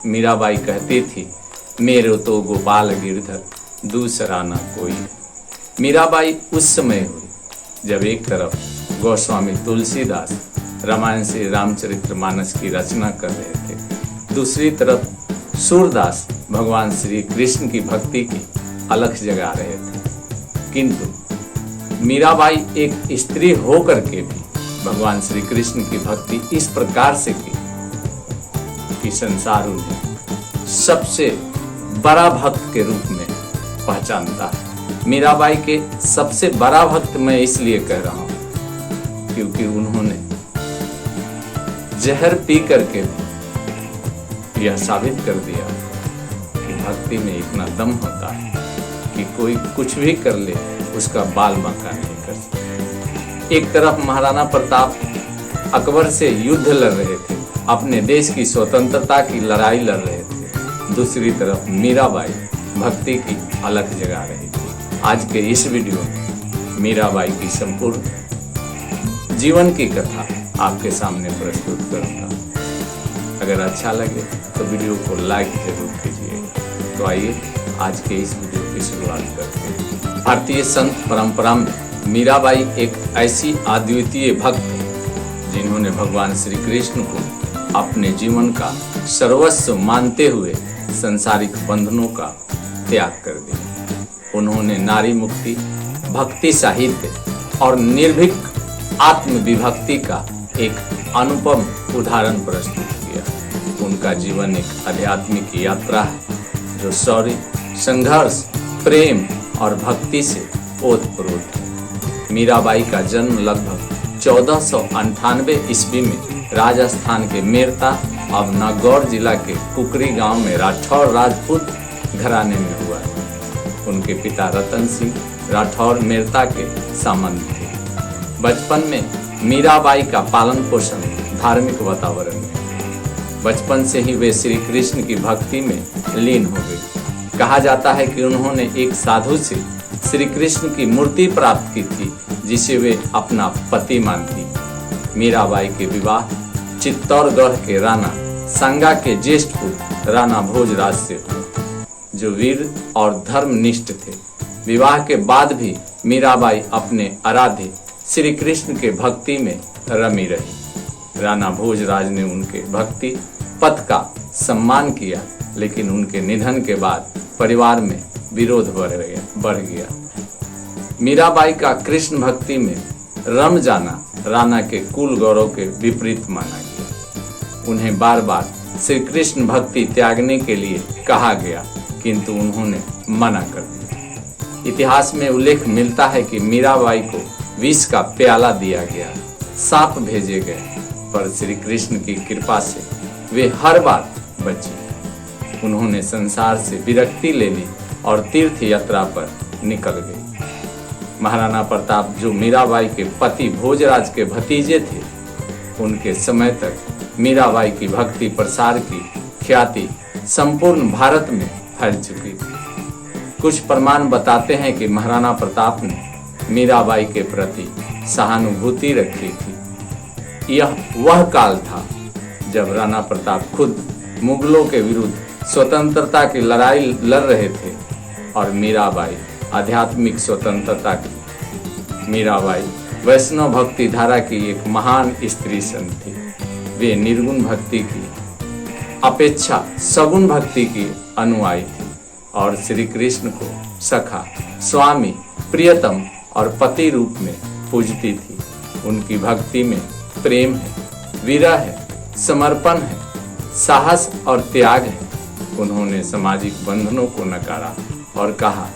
मीराबाई कहती थी, मेरो तो गोपाल गिरधर दूसरा न कोई। मीराबाई उस समय हुई जब एक तरफ गोस्वामी तुलसीदास रामायण से रामचरितमानस की रचना कर रहे थे, दूसरी तरफ सूरदास भगवान श्री कृष्ण की भक्ति की अलख जगा रहे थे। किंतु मीराबाई एक स्त्री होकर के भी भगवान श्री कृष्ण की भक्ति इस प्रकार से की कि संसार उन्हें सबसे बड़ा भक्त के रूप में पहचानता है। मीराबाई के सबसे बड़ा भक्त मैं इसलिए कह रहा हूं क्योंकि उन्होंने जहर पी करके भी यह साबित कर दिया कि भक्ति में इतना दम होता है कि कोई कुछ भी कर ले उसका बाल बांका नहीं कर सकता। एक तरफ महाराणा प्रताप अकबर से युद्ध लड़ रहे थे, अपने देश की स्वतंत्रता की लड़ाई लड़ रहे थे, दूसरी तरफ मीराबाई भक्ति की अलख जगा रही थी। आज के इस वीडियो में मीराबाई की संपूर्ण जीवन की कथा आपके सामने प्रस्तुत करूंगा। अगर अच्छा लगे तो वीडियो को लाइक जरूर कीजिएगा। तो आइए आज के इस वीडियो की शुरुआत करते हैं। भारतीय संत परंपरा में मीराबाई एक ऐसी अद्वितीय भक्त है जिन्होंने भगवान श्री कृष्ण को अपने जीवन का सर्वस्व मानते हुए संसारिक बंधनों का त्याग कर दिया। उन्होंने नारी मुक्ति, भक्ति साहित्य और निर्भीक आत्मविभक्ति का एक अनुपम उदाहरण प्रस्तुत किया। उनका जीवन एक आध्यात्मिक यात्रा है जो शौर्य, संघर्ष, प्रेम और भक्ति से ओतप्रोत है। मीराबाई का जन्म लगभग 1498 ईस्वी में राजस्थान के मेरता अब नागौर जिला के कुकरी गांव में राठौर राजपूत घराने में हुआ। उनके पिता रतन सिंह राठौर मेरता के सामंत थे। बचपन में मीराबाई का पालन पोषण धार्मिक वातावरण में, बचपन से ही वे श्री कृष्ण की भक्ति में लीन हो गई। कहा जाता है कि उन्होंने एक साधु से श्री कृष्ण की मूर्ति प्राप्त की थी जिसे वे अपना पति मानती। मीराबाई के विवाह चित्तौड़गढ़ के राणा संगा के ज्येष्ठ पुत्र राणा भोजराज से हुए, जो वीर और धर्मनिष्ठ थे। विवाह के बाद भी मीराबाई अपने आराध्य श्री कृष्ण के भक्ति में रमी रही। राणा भोजराज ने उनके भक्ति पथ का सम्मान किया, लेकिन उनके निधन के बाद परिवार में विरोध बढ़ गया। मीराबाई का कृष्ण भक्ति में रम जाना राणा के कुल गौरव के विपरीत माना गया। उन्हें बार बार श्री कृष्ण भक्ति त्यागने के लिए कहा गया, किंतु उन्होंने मना कर दिया। इतिहास में उल्लेख मिलता है कि मीराबाई को विष का प्याला दिया गया, सांप भेजे गए, पर श्री कृष्ण की कृपा से वे हर बार बची। उन्होंने संसार से विरक्ति ले ली और तीर्थ यात्रा पर निकल गई। महाराणा प्रताप जो मीराबाई के पति भोजराज के भतीजे थे, उनके समय तक मीराबाई की भक्ति प्रसार की ख्याति संपूर्ण भारत में फैल चुकी थी। कुछ प्रमाण बताते हैं कि महाराणा प्रताप ने मीराबाई के प्रति सहानुभूति रखी थी। यह वह काल था जब राणा प्रताप खुद मुगलों के विरुद्ध स्वतंत्रता की लड़ाई लड़ रहे थे और मीराबाई आध्यात्मिक स्वतंत्रता की। मीराबाई वैष्णव भक्ति धारा की एक महान स्त्री संत थी। वे निर्गुण भक्ति की अपेक्षा सगुण भक्ति की अनुयायी थी और श्री कृष्ण को सखा, स्वामी, प्रियतम और पति रूप में पूजती थी। उनकी भक्ति में प्रेम है, विरह है, समर्पण है, साहस और त्याग है। उन्होंने सामाजिक बंधनों को नकारा और कहा,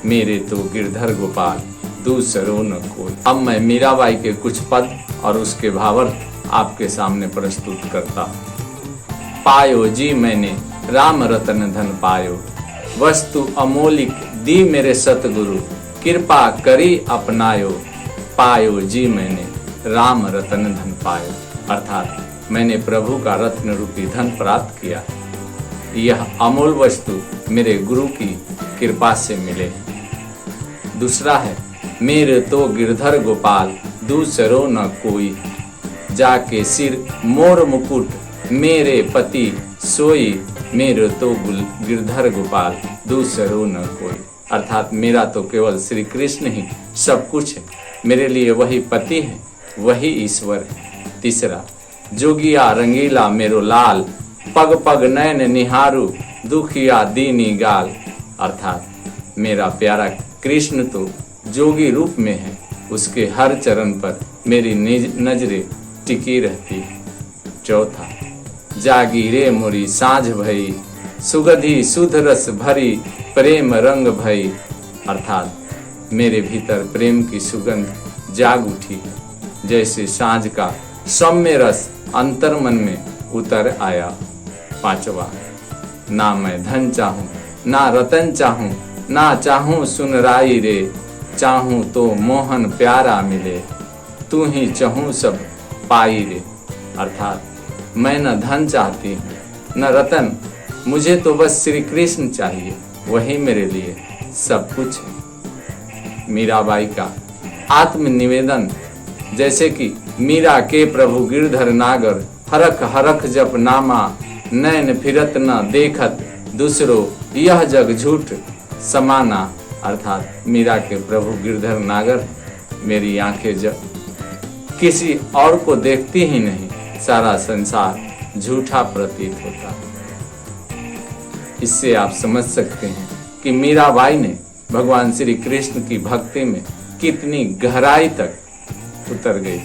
मेरे तो गिरधर गोपाल दूसरो न कोई। अब मैं मीराबाई के कुछ पद और उसके भावार्थ आपके सामने प्रस्तुत करता हूँ। पायो जी मैंने राम रतन धन पायो, वस्तु अमोलिक दी मेरे सतगुरु, कृपा करी अपनायो। पायो जी मैंने राम रतन धन पायो, अर्थात मैंने प्रभु का रत्न रूपी धन प्राप्त किया। यह अमूल वस्तु मेरे गुरु की कृपा से मिले। दूसरा है, मेरे तो गिरधर गोपाल दूसरो न कोई, जाके सिर मोर मुकुट मेरे पति सोई मेरे तो गिरधर गोपाल दूसरो न कोई। अर्थात मेरा तो केवल श्री कृष्ण ही सब कुछ है, मेरे लिए वही पति है, वही ईश्वर है। तीसरा, जोगिया रंगीला मेरो लाल, पग पग नैन निहारू, दुखिया दीनी गाल। अर्थात मेरा प्यारा कृष्ण तो जोगी रूप में है, उसके हर चरण पर मेरी नजरें टिकी रहती है। चौथा, जागी रे मोरी साँझ भई, सुगधि सुध रस भरी, प्रेम रंग भई। अर्थात मेरे भीतर प्रेम की सुगंध जाग उठी है, जैसे साँझ का सौम्य रस अंतर्मन में उतर आया। पांचवा, ना मैं धन चाहूँ ना रतन चाहूँ, ना चाहूँ सुनराई रे, चाहूँ तो मोहन प्यारा मिले, तू ही चाहूँ सब पाई रे। अर्थात मैं न धन चाहती हूँ न रतन, मुझे तो बस श्री कृष्ण चाहिए, वही मेरे लिए सब कुछ है। मीराबाई का आत्मनिवेदन, जैसे कि मीरा के प्रभु गिरधर नागर, हरख हरख जप नामा, नैन फिरत न देखत, दूसरो यह जग झूठ समाना। अर्थात मीरा के प्रभु गिरधर नागर, मेरी आंखें जब किसी और को देखती ही नहीं, सारा संसार झूठा प्रतीत होता है। इससे आप समझ सकते हैं कि मीराबाई ने भगवान श्री कृष्ण की भक्ति में कितनी गहराई तक उतर गई।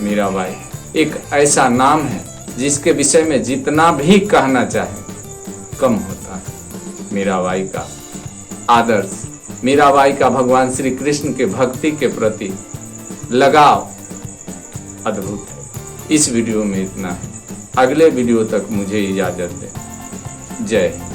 मीराबाई एक ऐसा नाम है जिसके विषय में जितना भी कहना चाहे कम होता है। मीराबाई का आदर्श, मीराबाई का भगवान श्री कृष्ण के भक्ति के प्रति लगाव अद्भुत है। इस वीडियो में इतना है, अगले वीडियो तक मुझे इजाजत दें। जय हिंद।